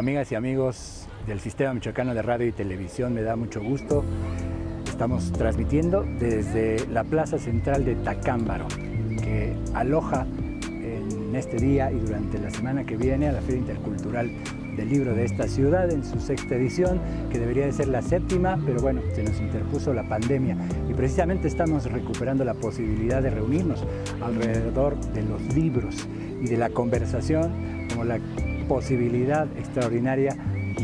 Amigas y amigos del Sistema Michoacano de Radio y Televisión, me da mucho gusto. Estamos transmitiendo desde la Plaza Central de Tacámbaro, que aloja en este día y durante la semana que viene a la Feria Intercultural del Libro de esta ciudad en su 6ª edición, que debería de ser la 7ª, pero bueno, se nos interpuso la pandemia y precisamente estamos recuperando la posibilidad de reunirnos alrededor de los libros y de la conversación, como la posibilidad extraordinaria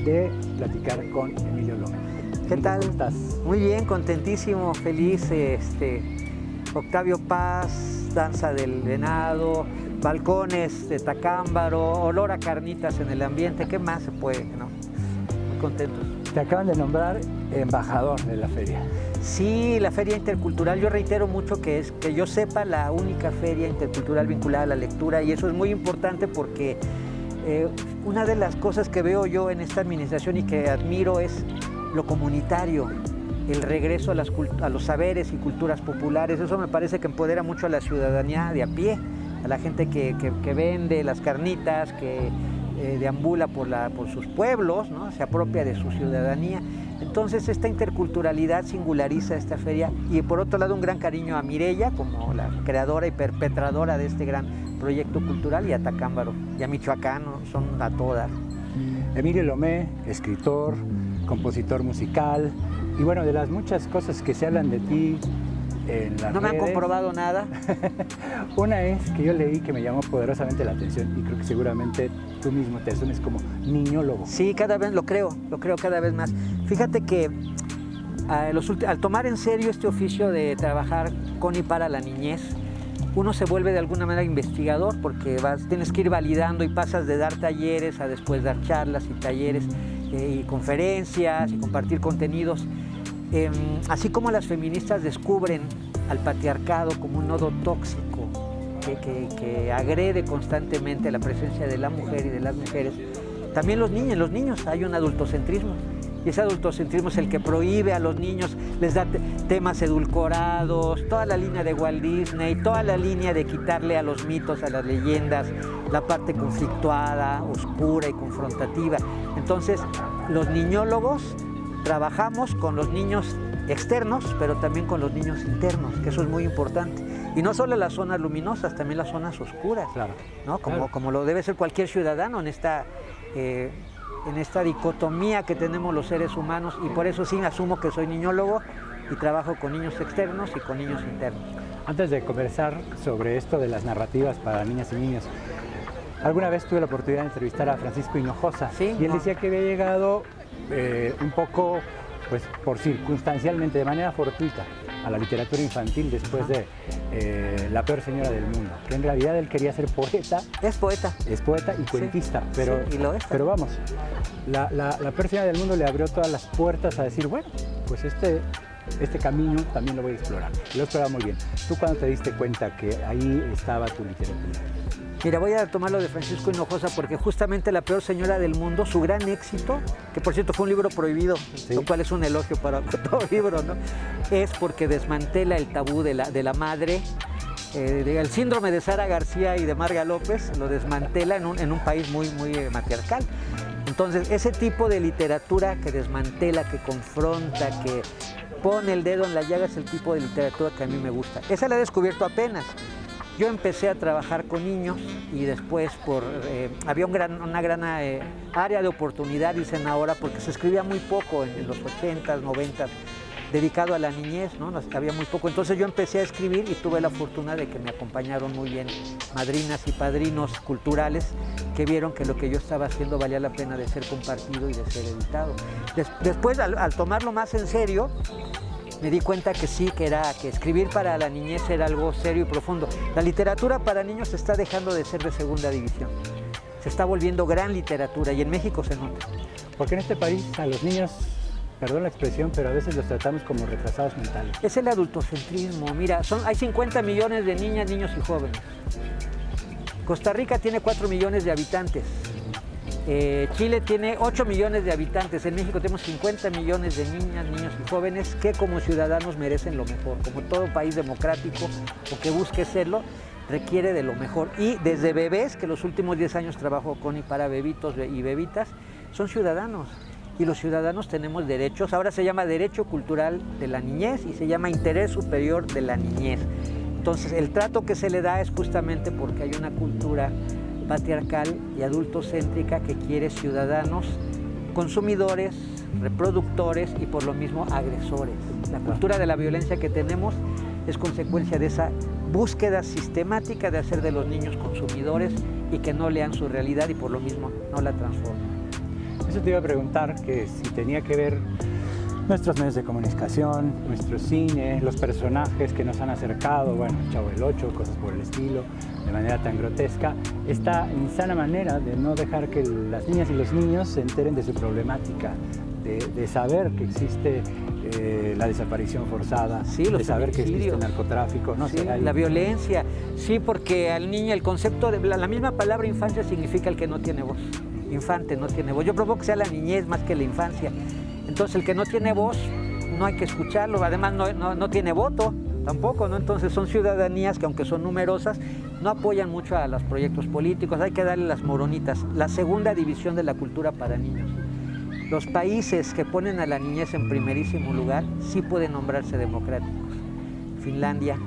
de platicar con Emilio Lomé. ¿Qué tal? ¿Cómo estás? Muy bien, contentísimo, feliz. Octavio Paz, Danza del Venado, balcones de Tacámbaro, olor a carnitas en el ambiente. ¿Qué más se puede, no? Muy contentos. Te acaban de nombrar embajador de la feria. Sí, la Feria Intercultural, yo reitero mucho que es, que yo sepa, la única feria intercultural vinculada a la lectura, y eso es muy importante porque una de las cosas que veo yo en esta administración y que admiro es lo comunitario, el regreso a los saberes y culturas populares. Eso me parece que empodera mucho a la ciudadanía de a pie, a la gente que vende las carnitas, que deambula por sus pueblos, ¿no? Se apropia de su ciudadanía. Entonces esta interculturalidad singulariza esta feria, y por otro lado un gran cariño a Mireya como la creadora y perpetradora de este gran proyecto cultural, y a Tacámbaro y a Michoacán, ¿no? Son a todas. Emilio Lomé, escritor, compositor musical, y bueno, de las muchas cosas que se hablan de ti en las No me han redes, comprobado nada. una es que yo leí que me llamó poderosamente la atención, y creo que seguramente tú mismo te asumes como niñólogo. Sí, cada vez lo creo cada vez más. Fíjate que al tomar en serio este oficio de trabajar con y para la niñez, uno se vuelve de alguna manera investigador, porque tienes que ir validando y pasas de dar talleres a después dar charlas y talleres y conferencias y compartir contenidos. Así como las feministas descubren al patriarcado como un nodo tóxico que agrede constantemente la presencia de la mujer y de las mujeres, también los niños hay un adultocentrismo. Y ese adultocentrismo es el que prohíbe a los niños, les da temas edulcorados, toda la línea de Walt Disney, toda la línea de quitarle a los mitos, a las leyendas, la parte conflictuada, oscura y confrontativa. Entonces, los niñólogos trabajamos con los niños externos, pero también con los niños internos, que eso es muy importante. Y no solo las zonas luminosas, también las zonas oscuras, Claro. ¿no? Claro. Como lo debe ser cualquier ciudadano en esta dicotomía que tenemos los seres humanos, y por eso sí asumo que soy niñólogo y trabajo con niños externos y con niños internos. Antes de conversar sobre esto de las narrativas para niñas y niños, alguna vez tuve la oportunidad de entrevistar a Francisco Hinojosa, Sí, y él ¿no? decía que había llegado un poco, pues por circunstancialmente, de manera fortuita, a la literatura infantil después de La peor señora del mundo, que en realidad él quería ser poeta. Es poeta. Es poeta y cuentista, Sí, pero, sí, y lo es. pero vamos, la peor señora del mundo le abrió todas las puertas a decir, bueno, pues este camino también lo voy a explorar. Y lo he explorado muy bien. ¿Tú cuándo te diste cuenta que ahí estaba tu literatura? Mira, voy a tomar lo de Francisco Hinojosa, porque justamente La peor señora del mundo, su gran éxito, que por cierto fue un libro prohibido, Sí. lo cual es un elogio para todo libro, ¿no? Es porque desmantela el tabú de la madre, el síndrome de Sara García y de Marga López, lo desmantela en un país muy, muy matriarcal. Entonces, ese tipo de literatura que desmantela, que confronta, que pone el dedo en la llaga, es el tipo de literatura que a mí me gusta. Esa la he descubierto apenas. Yo empecé a trabajar con niños y después había una gran área de oportunidad, dicen ahora, porque se escribía muy poco en los 80s, 90s, dedicado a la niñez, ¿no? Había muy poco. Entonces yo empecé a escribir y tuve la fortuna de que me acompañaron muy bien madrinas y padrinos culturales que vieron que lo que yo estaba haciendo valía la pena de ser compartido y de ser editado. Después, al tomarlo más en serio, me di cuenta que sí, que escribir para la niñez era algo serio y profundo. La literatura para niños está dejando de ser de segunda división. Se está volviendo gran literatura, y en México se nota. Porque en este país a los niños, perdón la expresión, pero a veces los tratamos como retrasados mentales. Es el adultocentrismo. Mira, hay 50 millones de niñas, niños y jóvenes. Costa Rica tiene 4 millones de habitantes. Chile tiene 8 millones de habitantes. En México tenemos 50 millones de niñas, niños y jóvenes que como ciudadanos merecen lo mejor. Como todo país democrático o que busque serlo, requiere de lo mejor. Y desde bebés, que los últimos 10 años trabajo con y para bebitos y bebitas, son ciudadanos. Y los ciudadanos tenemos derechos, ahora se llama Derecho Cultural de la Niñez y se llama Interés Superior de la Niñez. Entonces, el trato que se le da es justamente porque hay una cultura patriarcal y adultocéntrica que quiere ciudadanos consumidores, reproductores y por lo mismo agresores. La cultura de la violencia que tenemos es consecuencia de esa búsqueda sistemática de hacer de los niños consumidores y que no lean su realidad y por lo mismo no la transforman. Eso te iba a preguntar, que si tenía que ver nuestros medios de comunicación, nuestro cine, los personajes que nos han acercado, bueno, Chavo del Ocho, cosas por el estilo, de manera tan grotesca, esta insana manera de no dejar que las niñas y los niños se enteren de su problemática, de saber que existe la desaparición forzada, sí, los de saber que existe el narcotráfico, no sí, sé, la violencia, sí, porque al niño el concepto de la misma palabra infancia significa el que no tiene voz. Infante no tiene voz. Yo propongo que sea la niñez más que la infancia. Entonces el que no tiene voz no hay que escucharlo, además no tiene voto tampoco, ¿no? Entonces son ciudadanías que aunque son numerosas no apoyan mucho a los proyectos políticos, hay que darle las moronitas. La segunda división de la cultura para niños. Los países que ponen a la niñez en primerísimo lugar sí pueden nombrarse democráticos. Finlandia,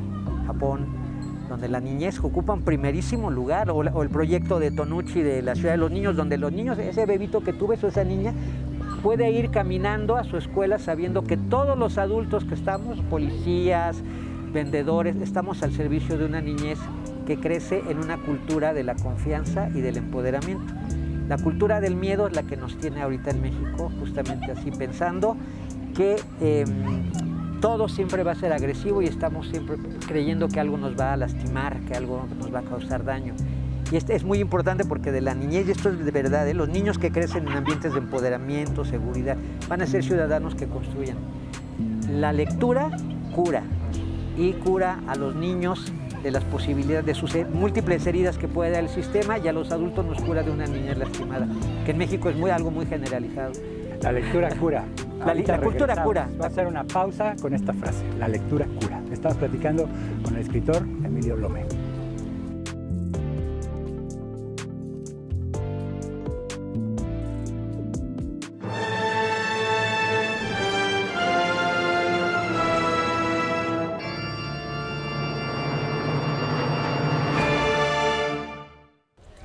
Japón, donde la niñez ocupa un primerísimo lugar, o el proyecto de Tonucci de la Ciudad de los Niños, donde los niños, ese bebito que tú ves o esa niña, puede ir caminando a su escuela sabiendo que todos los adultos que estamos, policías, vendedores, estamos al servicio de una niñez que crece en una cultura de la confianza y del empoderamiento. La cultura del miedo es la que nos tiene ahorita en México, justamente así, pensando que todo siempre va a ser agresivo y estamos siempre creyendo que algo nos va a lastimar, que algo nos va a causar daño. Y es muy importante porque de la niñez, y esto es de verdad, los niños que crecen en ambientes de empoderamiento, seguridad, van a ser ciudadanos que construyan. La lectura cura, y cura a los niños de las posibilidades de sus múltiples heridas que puede dar el sistema, y a los adultos nos cura de una niñez lastimada, que en México es algo muy generalizado. La lectura cura. La cultura cura. Va a hacer una pausa con esta frase, la lectura cura. Estamos platicando con el escritor Emilio Lome.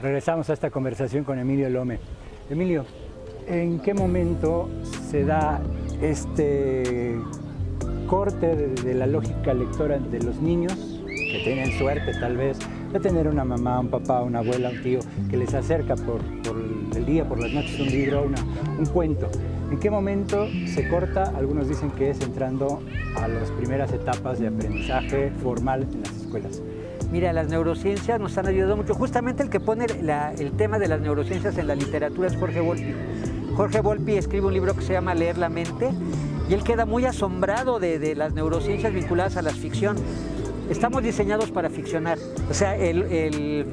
Regresamos a esta conversación con Emilio Lome. Emilio, ¿en qué momento se da este corte de la lógica lectora de los niños que tienen suerte tal vez de tener una mamá, un papá, una abuela, un tío que les acerca por el día, por las noches un libro, un cuento? ¿En qué momento se corta? Algunos dicen que es entrando a las primeras etapas de aprendizaje formal en las escuelas. Mira, las neurociencias nos han ayudado mucho. Justamente el que pone el tema de las neurociencias en la literatura es Jorge Volpi. Jorge Volpi escribe un libro que se llama Leer la mente y él queda muy asombrado de las neurociencias vinculadas a la ficción. Estamos diseñados para ficcionar. O sea, el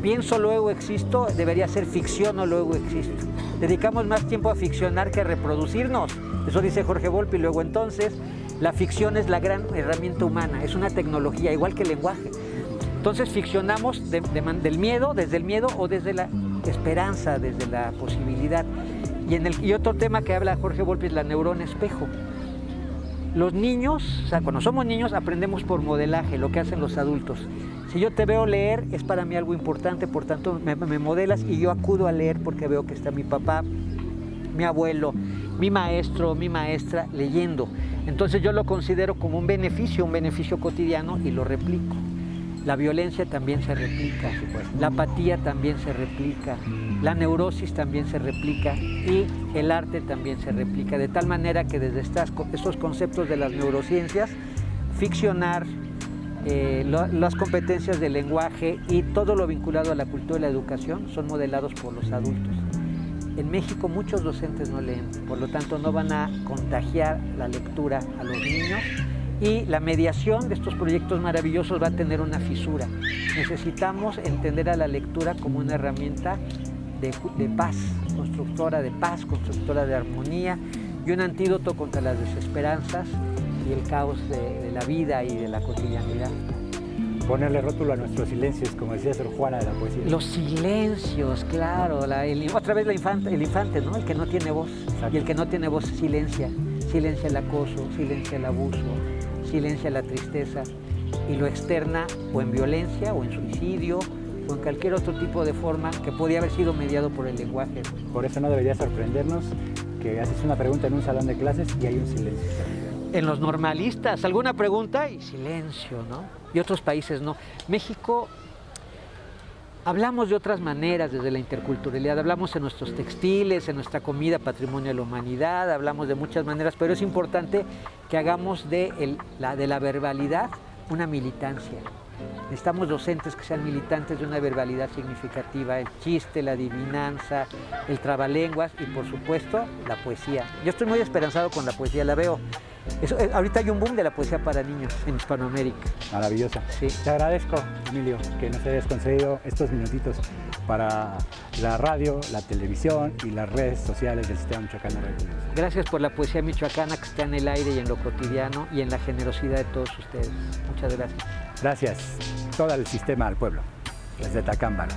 pienso luego existo debería ser ficción o luego existo. Dedicamos más tiempo a ficcionar que a reproducirnos. Eso dice Jorge Volpi. Luego entonces la ficción es la gran herramienta humana, es una tecnología, igual que el lenguaje. Entonces ficcionamos del miedo, desde el miedo o desde la esperanza, desde la posibilidad. Y otro tema que habla Jorge Volpi es la neurona espejo. Los niños, o sea, cuando somos niños aprendemos por modelaje, lo que hacen los adultos. Si yo te veo leer, es para mí algo importante, por tanto me modelas y yo acudo a leer porque veo que está mi papá, mi abuelo, mi maestro, mi maestra leyendo. Entonces yo lo considero como un beneficio cotidiano y lo replico. La violencia también se replica, la apatía también se replica, la neurosis también se replica y el arte también se replica, de tal manera que desde estos conceptos de las neurociencias, ficcionar, las competencias del lenguaje y todo lo vinculado a la cultura y la educación son modelados por los adultos. En México muchos docentes no leen, por lo tanto no van a contagiar la lectura a los niños y la mediación de estos proyectos maravillosos va a tener una fisura. Necesitamos entender a la lectura como una herramienta de paz, constructora de armonía y un antídoto contra las desesperanzas y el caos de la vida y de la cotidianidad. ponerle rótulo a nuestros silencios, como decía Sor Juana de la poesía. Los silencios, claro. Otra vez el infante, ¿no? El que no tiene voz. Exacto. Y el que no tiene voz silencia. Silencia el acoso, silencia el abuso, silencia la tristeza. Y lo externa o en violencia, o en suicidio, o en cualquier otro tipo de forma que podía haber sido mediado por el lenguaje. Por eso no debería sorprendernos que haces una pregunta en un salón de clases y hay un silencio. En los normalistas, alguna pregunta y silencio, ¿no? Y otros países no. México, hablamos de otras maneras desde la interculturalidad, hablamos en nuestros textiles, en nuestra comida, patrimonio de la humanidad, hablamos de muchas maneras, pero es importante que hagamos de la verbalidad una militancia. Necesitamos docentes que sean militantes de una verbalidad significativa, el chiste, la adivinanza, el trabalenguas y por supuesto la poesía. Yo estoy muy esperanzado con la poesía, la veo. Ahorita hay un boom de la poesía para niños en Hispanoamérica. Maravillosa. Sí. Te agradezco, Emilio, que nos hayas concedido estos minutitos para la radio, la televisión y las redes sociales del Sistema Michoacán de Radio y Televisión. Gracias por la poesía michoacana que está en el aire y en lo cotidiano y en la generosidad de todos ustedes. Muchas gracias. Gracias. Todo el sistema al pueblo, desde Tacámbaro.